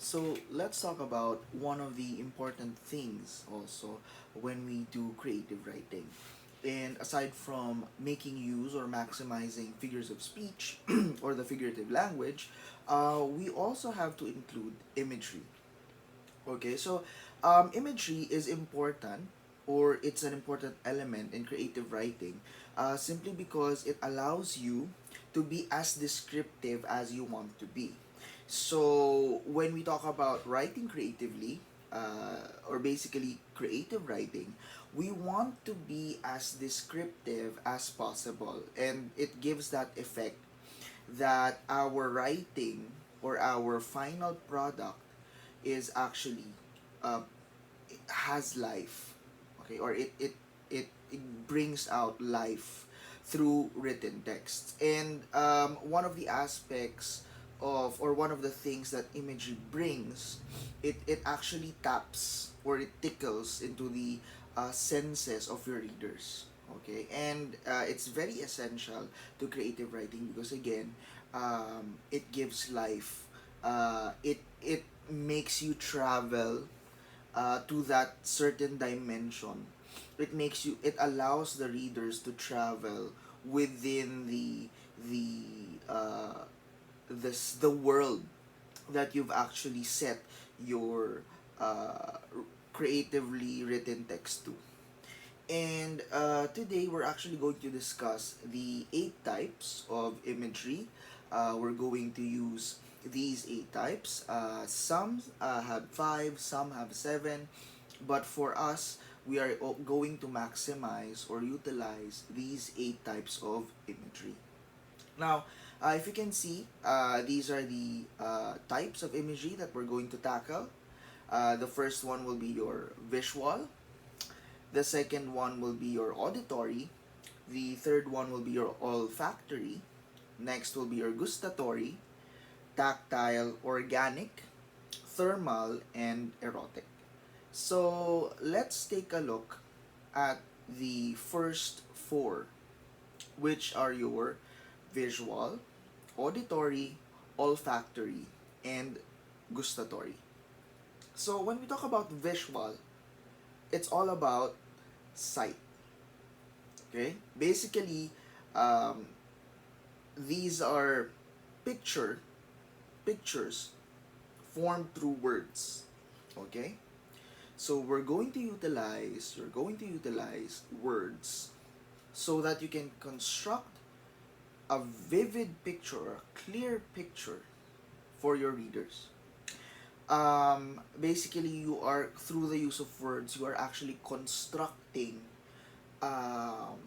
So let's talk about one of the important things also when we do creative writing. And aside from making use or maximizing figures of speech or the figurative language, we also have to include imagery. Okay, so imagery is important, or it's an important element in creative writing, simply because it allows you to be as descriptive as you want to be. So when we talk about writing creatively, or basically creative writing, we want to be as descriptive as possible, and it gives that effect that our writing or our final product is actually uh, has life, okay, or it brings out life through written text. And one of the aspects of, or one of the things that imagery brings, it actually taps or it tickles into the senses of your readers. Okay, and it's very essential to creative writing because again, it gives life. It makes you travel to that certain dimension. It allows the readers to travel within uh, the world that you've actually set your creatively written text to. And today we're actually going to discuss the 8 types of imagery. We're going to use these 8 types. Some have 5, some have 7, but for us, we are going to maximize or utilize these 8 types of imagery. Now, if you can see, these are the types of imagery that we're going to tackle. The first one will be your visual. The second one will be your auditory. The third one will be your olfactory. Next will be your gustatory, tactile, organic, thermal, and erotic. So let's take a look at the first four, which are your visual, auditory, olfactory, and gustatory. So when we talk about visual, it's all about sight. Okay, basically, um, these are picture pictures formed through words. Okay, so you're going to utilize words so that you can construct a vivid picture or a clear picture for your readers. Basically, you are, through the use of words, you are actually constructing um,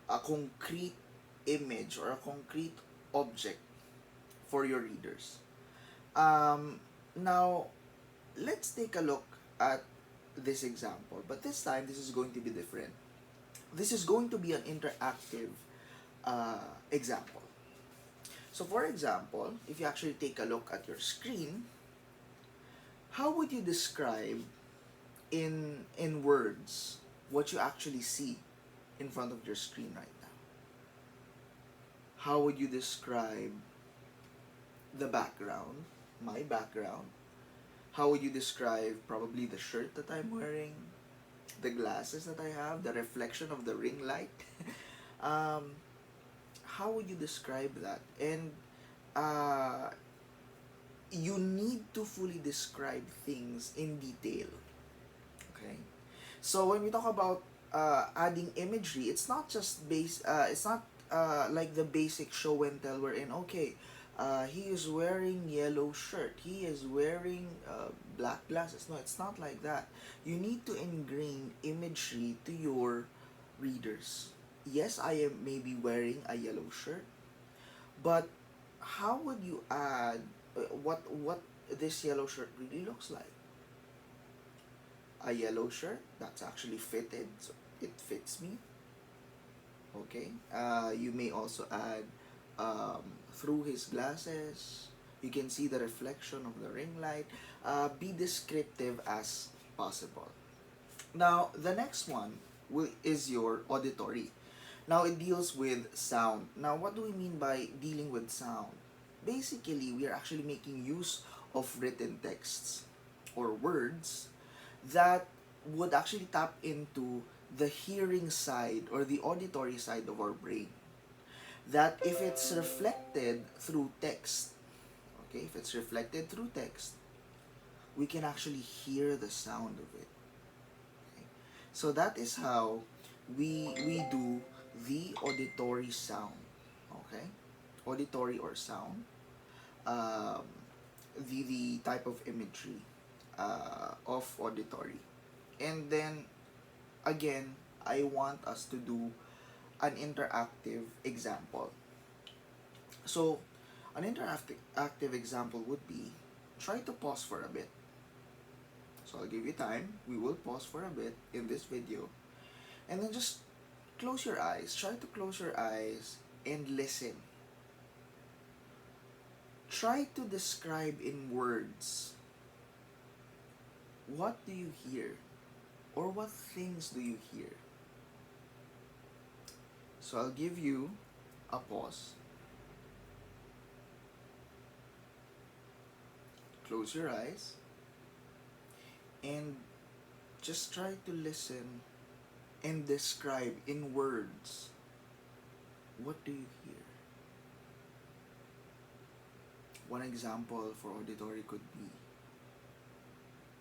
a concrete image or a concrete object for your readers. Um, Now, let's take a look at this example, but this time this is going to be different. This is going to be an interactive example. So, for example, if you actually take a look at your screen, how would you describe in words what you actually see in front of your screen right now? How would you describe the background, my background? How would you describe probably the shirt that I'm wearing, the glasses that I have, the reflection of the ring light? um, how would you describe that? And uh, you need to fully describe things in detail. Okay. So when we talk about adding imagery, it's not just base. It's not like the basic show and tell. We're in. Okay, he is wearing yellow shirt. He is wearing black glasses. No, it's not like that. You need to ingrain imagery to your readers. Yes, I am maybe wearing a yellow shirt, but how would you add what this yellow shirt really looks like? A yellow shirt that's actually fitted, so it fits me. Okay, you may also add through his glasses you can see the reflection of the ring light. Be descriptive as possible. Now the next one is your auditory. Now it deals with sound. Now what do we mean by dealing with sound? Basically, we are actually making use of written texts or words that would actually tap into the hearing side or the auditory side of our brain. That if it's reflected through text, okay, if it's reflected through text, we can actually hear the sound of it. Okay? So that is how we do the auditory sound. Okay? Auditory or sound. Um, the type of imagery of auditory. And then again, I want us to do an interactive example. So, an interactive active example would be try to pause for a bit. So, I'll give you time. We will pause for a bit in this video. And then just close your eyes. Try to close your eyes and listen. Try to describe in words what do you hear or what things do you hear. So, I'll give you a pause. Close your eyes and just try to listen and describe in words what do you hear. One example for auditory could be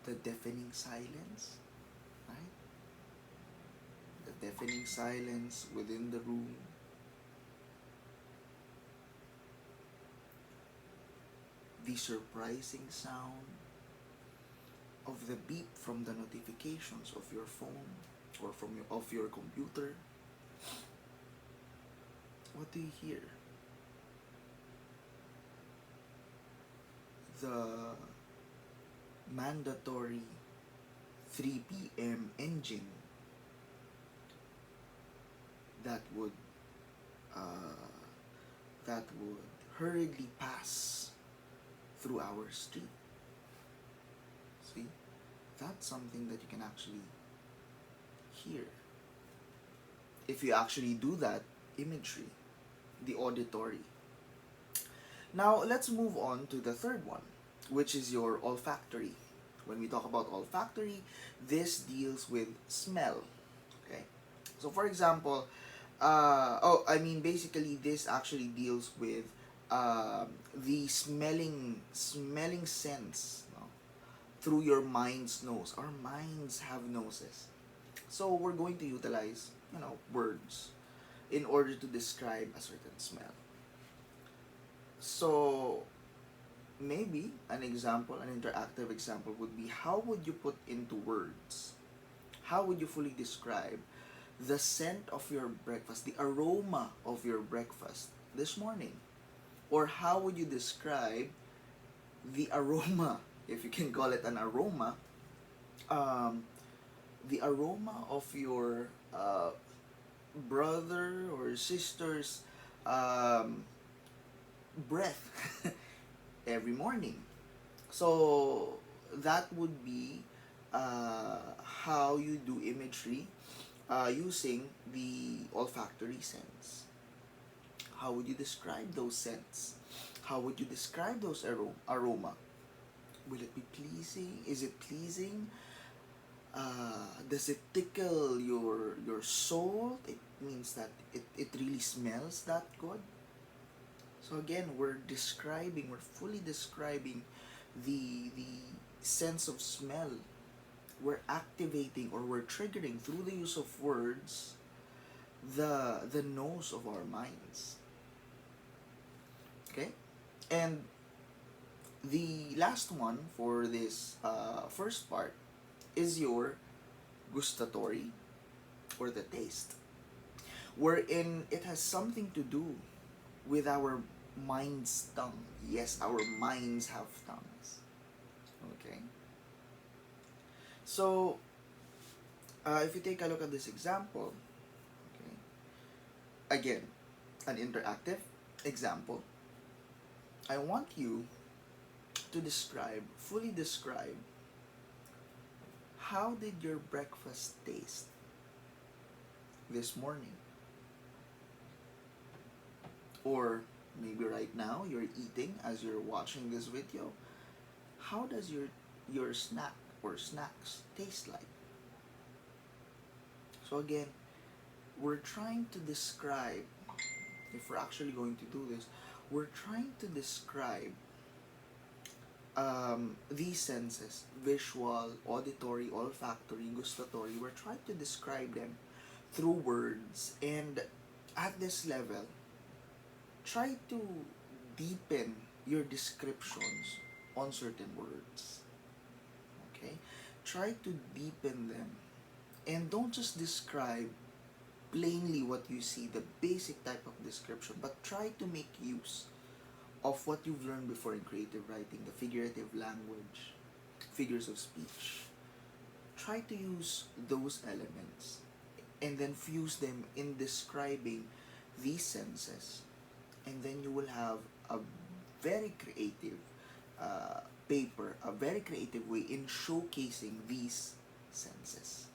the deafening silence, right? The deafening silence within the room. The surprising sound of the beep from the notifications of your phone or of your computer. What do you hear? The mandatory 3 p.m. engine that would uh, hurriedly pass through our street. See, that's something that you can actually hear if you actually do that imagery, the auditory. Now let's move on to the third one, which is your olfactory. When we talk about olfactory, this deals with smell. Okay, so for example, basically this actually deals with the smelling sense, no? Through your mind's nose. Our minds have noses, so we're going to utilize words in order to describe a certain smell. So maybe an example, an interactive example would be, how would you put into words, how would you fully describe the scent of your breakfast, the aroma of your breakfast this morning? Or how would you describe the aroma, if you can call it an aroma, um, the aroma of your brother or sister's um, breath every morning? So that would be how you do imagery using the olfactory sense. How would you describe those scents? How would you describe those aroma? Will it be pleasing? Is it pleasing? Does it tickle your soul? It means that it really smells that good. So again, we're fully describing the sense of smell. We're activating or we're triggering through the use of words the nose of our minds. Okay? And the last one for this first part is your gustatory, or the taste, wherein it has something to do with our mind's tongue. Yes, our minds have tongues. Okay? So, if you take a look at this example, okay, again, an interactive example, I want you to fully describe, how did your breakfast taste this morning? Or maybe right now you're eating as you're watching this video. how does your snack or snacks taste like? So again, we're trying to describe, if we're actually going to do this, we're trying to describe these senses: visual, auditory, olfactory, gustatory. We're trying to describe them through words, and at this level, try to deepen your descriptions on certain words. Okay? Try to deepen them, and don't just describe plainly what you see, the basic type of description, but try to make use of what you've learned before in creative writing, the figurative language, figures of speech. Try to use those elements and then fuse them in describing these senses, and then you will have a very creative paper, a very creative way in showcasing these senses.